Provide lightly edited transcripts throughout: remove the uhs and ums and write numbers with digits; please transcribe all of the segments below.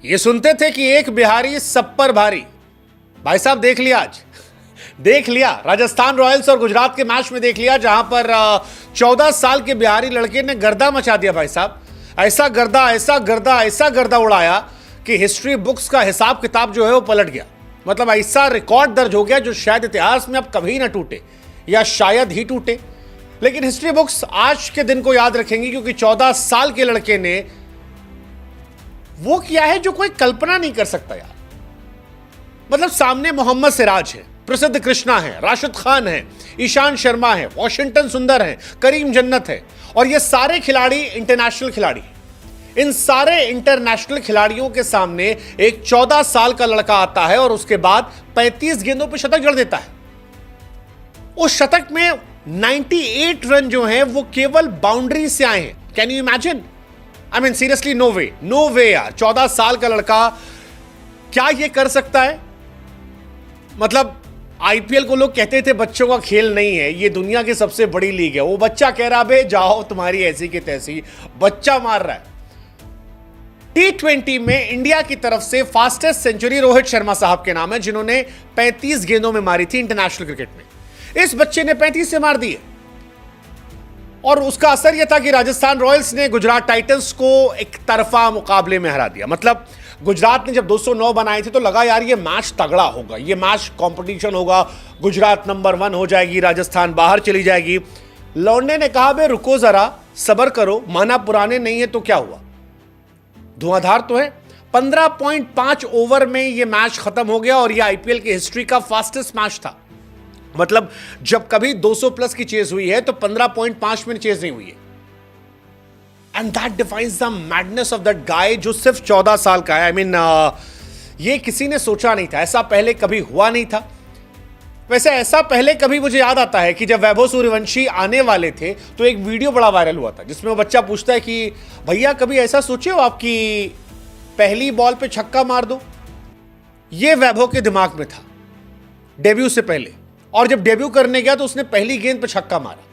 ये सुनते थे कि एक बिहारी सब पर भारी। भाई साहब देख लिया आज, देख लिया राजस्थान रॉयल्स और गुजरात के मैच में, देख लिया जहां पर 14 साल के बिहारी लड़के ने गर्दा मचा दिया। भाई साहब ऐसा गर्दा, ऐसा गर्दा, ऐसा गर्दा उड़ाया कि हिस्ट्री बुक्स का हिसाब किताब जो है वो पलट गया। मतलब ऐसा रिकॉर्ड दर्ज हो गया जो शायद इतिहास में अब कभी ना टूटे या शायद ही टूटे। लेकिन हिस्ट्री बुक्स आज के दिन को याद रखेंगी क्योंकि 14 साल के लड़के ने वो किया है जो कोई कल्पना नहीं कर सकता यार। मतलब सामने मोहम्मद सिराज है, प्रसिद्ध कृष्णा है, राशिद खान है, ईशान शर्मा है, वॉशिंगटन सुंदर है, करीम जन्नत है, और ये सारे खिलाड़ी इंटरनेशनल खिलाड़ी हैं। इन सारे इंटरनेशनल खिलाड़ियों के सामने एक 14 साल का लड़का आता है और उसके बाद 35 गेंदों पर शतक जड़ देता है। उस शतक में 98 रन जो हैं वो केवल बाउंड्री से आए हैं। Can you imagine? I mean seriously, no way, no way यार। 14 साल का लड़का क्या ये कर सकता है? मतलब आईपीएल को लोग कहते थे बच्चों का खेल नहीं है, ये दुनिया की सबसे बड़ी लीग है। वो बच्चा कह रहा बे जाओ तुम्हारी ऐसी की तैसी, बच्चा मार रहा है। T20 में इंडिया की तरफ से फास्टेस्ट सेंचुरी रोहित शर्मा साहब के नाम है, जिन्होंने 35 गेंदों में मारी थी इंटरनेशनल क्रिकेट में। इस बच्चे ने 35 से मार दी है और उसका असर यह था कि राजस्थान रॉयल्स ने गुजरात टाइटंस को एक तरफा मुकाबले में हरा दिया। मतलब गुजरात ने जब 209 बनाए थे तो लगा यार ये मैच तगड़ा होगा, ये मैच कंपटीशन होगा, गुजरात नंबर 1 हो जाएगी, राजस्थान बाहर चली जाएगी। लौंडे ने कहा बे रुको जरा, सबर करो, माना पुराने नहीं है तो क्या हुआ, धुआंधार तो है। 15.5 ओवर में यह मैच खत्म हो गया और यह आईपीएल की हिस्ट्री का फास्टेस्ट मैच था। मतलब जब कभी 200 प्लस की चेज हुई है तो 15.5 में चेज नहीं हुई है। And that defines the madness of that guy जो सिर्फ 14 साल का है। आई मीन ये किसी ने सोचा नहीं था, ऐसा पहले कभी हुआ नहीं था। वैसे ऐसा पहले कभी मुझे याद आता है कि जब वैभव सूर्यवंशी आने वाले थे तो एक वीडियो बड़ा वायरल हुआ था जिसमें वो बच्चा पूछता है कि भैया कभी ऐसा सोचे हो आपकी पहली बॉल पे छक्का मार दो। ये वैभव के दिमाग में था डेब्यू से पहले, और जब डेब्यू करने गया तो उसने पहली गेंद पे छक्का मारा।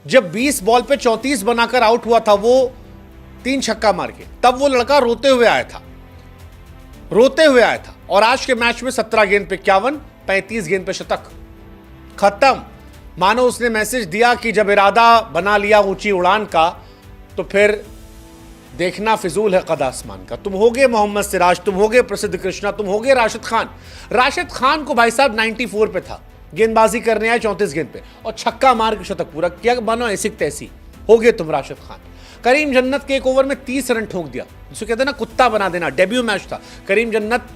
जब 20 बॉल पे 34 बनाकर आउट हुआ था वो 3 छक्का मार के, तब वो लड़का रोते हुए आया था, रोते हुए आया था। और आज के मैच में 17 गेंद पे 51, 35 गेंद पे शतक, खत्म। मानो उसने मैसेज दिया कि जब इरादा बना लिया ऊंची उड़ान का तो फिर देखना फिजूल है कद आसमान का। तुम होगे मोहम्मद सिराज, तुम होगे प्रसिद्ध कृष्णा, तुम होगे राशिद खान। राशिद खान को भाई साहब 94 पे था, गेंदबाजी करने आए 34 गेंद पे और छक्का मार के शतक पूरा किया। मानो ऐसी तैसी होगे तुम राशिद खान। करीम जन्नत के एक ओवर में 30 रन ठोक दिया, जिसे कहते हैं ना कुत्ता बना देना। डेब्यू मैच था। करीम जन्नत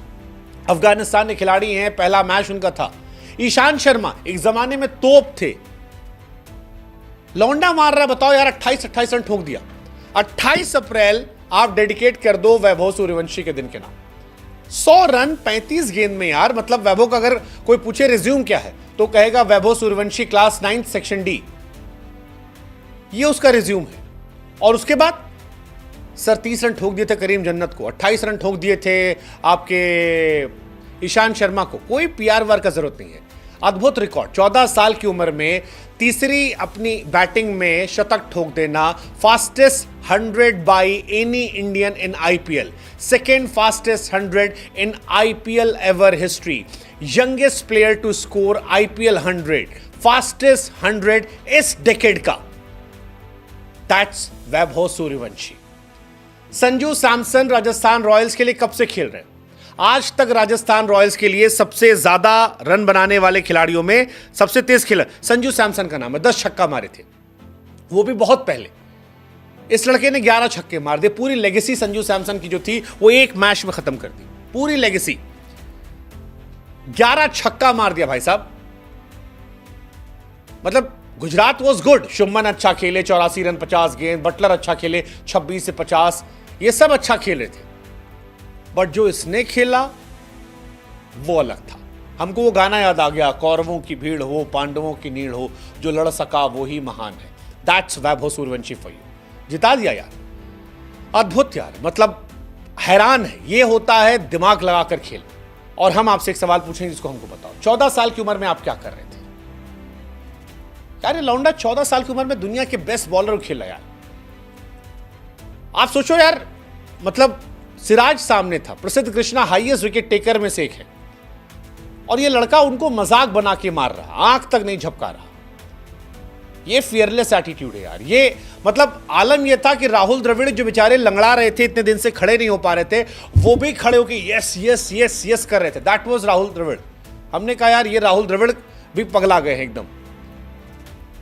अफगानिस्तान के खिलाड़ी हैं, पहला मैच उनका था। ईशान शर्मा एक जमाने में तोप थे, लौंडा मार रहा, बताओ यार 28 रन ठोक दिया। 28 अप्रैल आप डेडिकेट कर दो वैभव सूर्यवंशी के दिन के नाम। 100 रन 35 गेंद में यार। मतलब वैभव का अगर कोई पूछे रिज्यूम क्या है तो कहेगा Vaibhav Suryavanshi class 9 section D, ये उसका रिज्यूम है। और उसके बाद सर 30 रन ठोक दिए थे करीम जन्नत को, 28 रन ठोक दिए थे आपके ईशान शर्मा को। कोई पीआर वर्क का जरूरत नहीं है। अद्भुत रिकॉर्ड, 14 साल की उम्र में तीसरी अपनी बैटिंग में शतक ठोक देना। Fastest 100 by any Indian in IPL, second fastest 100 in IPL ever history, youngest player to score IPL 100, fastest 100 इस डेकेड का, दैट्स वैभव सूर्यवंशी। संजू सैमसन राजस्थान रॉयल्स के लिए कब से खेल रहे हैं? आज तक राजस्थान रॉयल्स के लिए सबसे ज्यादा रन बनाने वाले खिलाड़ियों में सबसे तेज खिलाड़ी संजू सैमसन का नाम है। 10 छक्का मारे थे, वो भी बहुत पहले। इस लड़के ने 11 छक्के मार दिए। पूरी लेगेसी संजू सैमसन की जो थी वो एक मैच में खत्म कर दी, पूरी लेगेसी। 11 छक्का मार दिया भाई साहब। मतलब गुजरात वॉज गुड, शुभमन अच्छा खेले 84 रन 50 गेंद, बटलर अच्छा खेले 26 से 50, ये सब अच्छा खेल रहे थे। बट जो इसने खेला वो अलग था। हमको वो गाना याद आ गया, कौरवों की भीड़ हो पांडवों की नीड़ हो, जो लड़ सका वो ही महान है। That's Vaibhav Suryavanshi for you. जिता दिया यार, अद्भुत यार। मतलब हैरान है, ये होता है दिमाग लगाकर खेल। और हम आपसे एक सवाल पूछेंगे जिसको हमको बताओ, 14 साल की उम्र में आप क्या कर रहे थे यार? ये लौंडा 14 साल की उम्र में दुनिया के बेस्ट बॉलर खेला यार। आप सोचो यार, मतलब सिराज सामने था, प्रसिद्ध कृष्णा हाईएस्ट विकेट टेकर में से एक है, और ये लड़का उनको मजाक बना के मार रहा, आंख तक नहीं झपका रहा। ये फियरलेस एटीट्यूड है यार। ये मतलब आलम ये था कि राहुल द्रविड़ जो बेचारे लंगड़ा रहे थे, इतने दिन से खड़े नहीं हो पा रहे थे, वो भी खड़े होकर यस यस यस यस कर रहे थे। That was Rahul Dravid. हमने कहा यार ये राहुल द्रविड़ भी पगला गए हैं एकदम।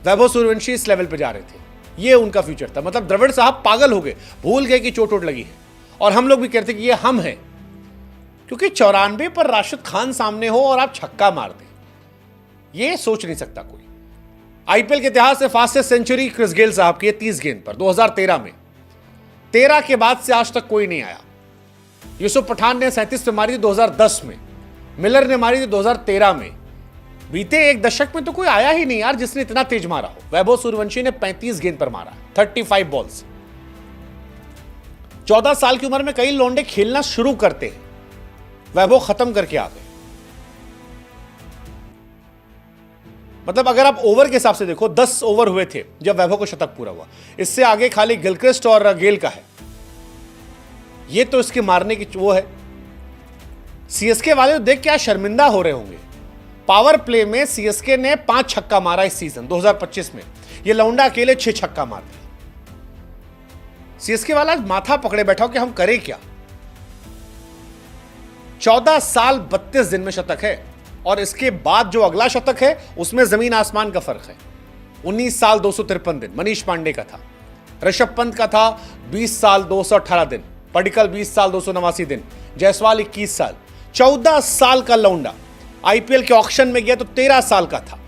वैभव सूर्यवंशी इस लेवल पे जा रहे थे, ये उनका फ्यूचर था। मतलब द्रविड़ साहब पागल हो गए, भूल गए कि चोट वोट लगी है। और हम लोग भी कहते कि ये हम हैं, क्योंकि 94 पर राशिद खान सामने हो और आप छक्का मार दें, ये सोच नहीं सकता कोई। आईपीएल के इतिहास से फास्टेस्ट सेंचुरी क्रिस गेल साहब की 30 गेंद पर 2013 में। 13 के बाद से आज तक कोई नहीं आया। यूसुफ पठान ने 37 पे मारी थी 2010 में, मिलर ने मारी थी 2013 में। बीते एक दशक में तो कोई आया ही नहीं यार जिसने इतना तेज मारा हो। वैभव सूर्यवंशी ने 35 गेंद पर मारा, 35 बॉल्स। 14 साल की उम्र में कई लौंडे खेलना शुरू करते हैं, वैभव खत्म करके आ गए। मतलब अगर आप ओवर के हिसाब से देखो, 10 ओवर हुए थे जब वैभव को शतक पूरा हुआ। इससे आगे खाली गिलक्रिस्ट और गेल का है। ये तो इसके मारने की वो है। सीएसके वाले देख क्या शर्मिंदा हो रहे होंगे। पावर प्ले में सीएसके ने 5 छक्का मारा इस सीजन 2025 में। ये लौंडा अकेले 6 छक्का मार दिया। सीएसके वाला माथा पकड़े बैठा हो कि हम करें क्या। 14 साल 32 दिन में शतक है, और इसके बाद जो अगला शतक है उसमें जमीन आसमान का फर्क है। 19 साल 253 दिन मनीष पांडे का था। ऋषभ पंत का था 20 साल 218 दिन। पडिक्कल 20 साल 289 दिन। जायसवाल 21 साल। 14 साल का लौंडा आईपीएल के ऑक्शन में गया तो 13 साल का था।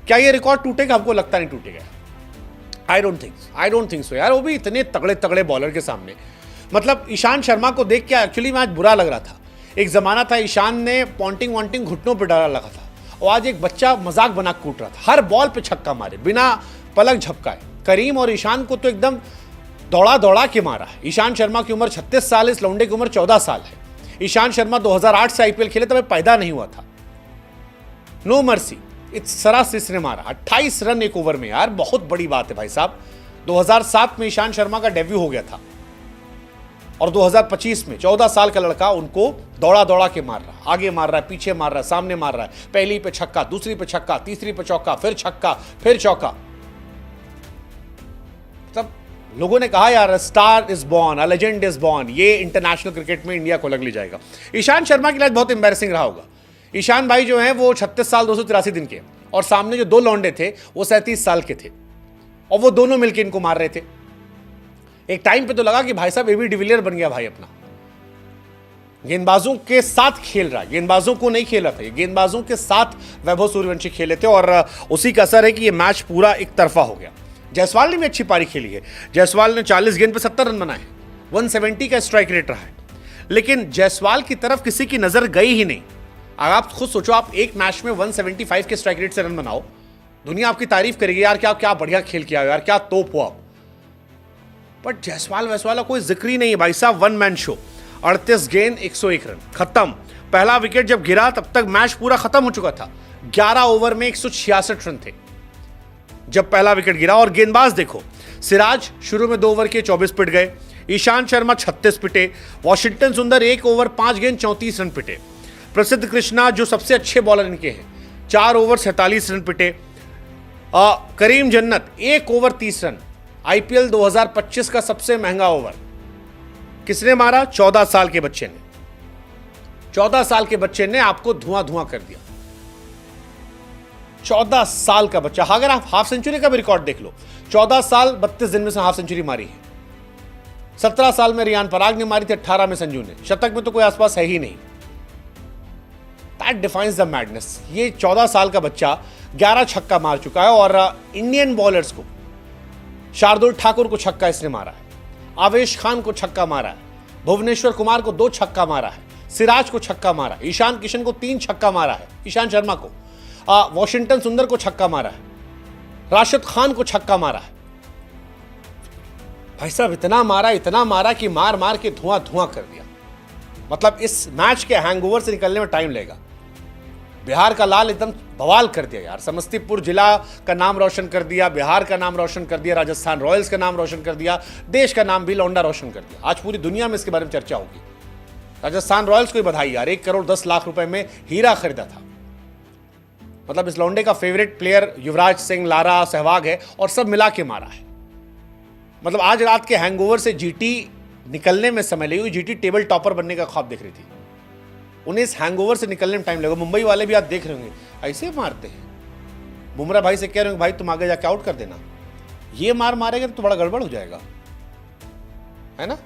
क्या ये रिकॉर्ड टूटेगा? हमको लगता नहीं टूटेगा। आई डोंट थिंक सो यार। वो भी इतने तगड़े तगड़े बॉलर के सामने। मतलब ईशांत शर्मा को देख के एक्चुअली में आज बुरा लग रहा था। एक जमाना था ईशान ने पॉन्टिंग वॉन्टिंग घुटनों पर डाला लगा था, और आज एक बच्चा मजाक बना कूट रहा था। हर बॉल पे छक्का मारे बिना पलक झपकाए। करीम और ईशान को तो एकदम दौड़ा दौड़ा के मारा है। ईशांत शर्मा की उम्र 36 साल, इस लौंडे की उम्र 14 साल है। ईशांत शर्मा 2008 से आईपीएल खेले तब पैदा नहीं हुआ था। नो मर्सी, इस सरासिस ने मारा 28 रन एक ओवर में यार, बहुत बड़ी बात है भाई साहब। 2007 में ईशांत शर्मा का डेब्यू हो गया था, और 2025 में 14 साल का लड़का उनको दौड़ा दौड़ा के मार रहा, आगे मार रहा है, पीछे मार रहा है, सामने मार रहा है। पहली पे छक्का, दूसरी पे छक्का, तीसरी पे चौका, फिर छक्का, फिर चौका। मतलब लोगों ने कहा यार star is born, a legend is born. ये इंटरनेशनल क्रिकेट में इंडिया को अलग ले जाएगा। ईशांत शर्मा के लिए बहुत एम्बैरेसिंग रहा होगा। ईशान भाई जो है वो 36 साल 283 दिन के, और सामने जो 2 लौंडे थे वो 37 साल के थे, और वो दोनों मिलकर इनको मार रहे थे। एक टाइम पे तो लगा कि भाई साहब एबी डिविलियर बन गया भाई अपना। गेंदबाजों के साथ खेल रहा है, गेंदबाजों को नहीं खेला था, ये गेंदबाजों के साथ वैभव सूर्यवंशी खेले थे, और उसी का असर है कि ये मैच पूरा एक तरफा हो गया। जायसवाल ने भी अच्छी पारी खेली है। जायसवाल ने 40 गेंद पे 70 रन बनाए, 170 का स्ट्राइक रेट रहा है। लेकिन जायसवाल की तरफ किसी की नजर गई ही नहीं। अगर आप खुद सोचो, आप एक मैच में 175 के स्ट्राइक रेट से रन बनाओ, दुनिया आपकी तारीफ करेगी यार, क्या बढ़िया खेल किया यार, क्या तोप हो आप। बट जायसवाल वैसवाल कोई जिक्र ही नहीं है भाई साहब। 1 मैन शो, 38 गेंद 101 रन, खत्म। पहला विकेट जब गिरा तब तक मैच पूरा खत्म हो चुका था। 11 ओवर में 166 रन थे जब पहला विकेट गिरा। और गेंदबाज देखो, सिराज शुरू में 2 ओवर के 24 पिट गए, ईशांत शर्मा 36 पिटे, वॉशिंगटन सुंदर 1 ओवर 5 गेंद 34 रन पिटे, प्रसिद्ध कृष्णा जो सबसे अच्छे बॉलर इनके हैं 4 ओवर 47 रन पिटे, करीम जन्नत 1 ओवर 30 रन। आईपीएल 2025 का सबसे महंगा ओवर किसने मारा? 14 साल के बच्चे ने। 14 साल के बच्चे ने आपको धुआं धुआं कर दिया। 14 साल का बच्चा। अगर आप हाफ सेंचुरी का भी रिकॉर्ड देख लो, 14 साल 32 दिन में से हाफ सेंचुरी मारी है। 17 साल में रियान पराग ने मारी थी, 18 में संजू ने। शतक में तो कोई आसपास है ही नहीं। That defines the madness. ये 14 साल का बच्चा 11 छक्का मार चुका है, और इंडियन बॉलर्स को, शार्दुल ठाकुर को छक्का इसने मारा है, आवेश खान को छक्का मारा है, भुवनेश्वर कुमार को 2 छक्का मारा है, सिराज को छक्का मारा है, ईशान किशन को 3 छक्का मारा है, ईशांत शर्मा को, वॉशिंगटन सुंदर को छक्का मारा है, राशिद खान को छक्का मारा है। भाई साहब इतना मारा कि मार मार के धुआं धुआं कर दिया। मतलब इस मैच के हैंगओवर से निकलने में टाइम लगेगा। बिहार का लाल एकदम बवाल कर दिया यार। समस्तीपुर जिला का नाम रोशन कर दिया, बिहार का नाम रोशन कर दिया, राजस्थान रॉयल्स का नाम रोशन कर दिया, देश का नाम भी लौंडा रोशन कर दिया। आज पूरी दुनिया में इसके बारे में चर्चा होगी। राजस्थान रॉयल्स को बधाई यार, 1 करोड़ 10 लाख रुपए में हीरा खरीदा था। मतलब इस लौंडे का favourite player Yuvraj Singh, Lara, Sehwag है और सब मिला के मारा है। मतलब आज रात के हैंगओवर से जीटी निकलने में समय लगी हुई। जीटी टेबल टॉपर बनने का ख्वाब देख रही थी, उन्हें इस हैंगओवर से निकलने में टाइम लगेगा। मुंबई वाले भी आज देख रहे होंगे ऐसे मारते हैं। बुमराह भाई से कह रहे होंगे भाई तुम आगे जाके आउट कर देना, ये मार मारेगा तो बड़ा गड़बड़ हो जाएगा, है ना।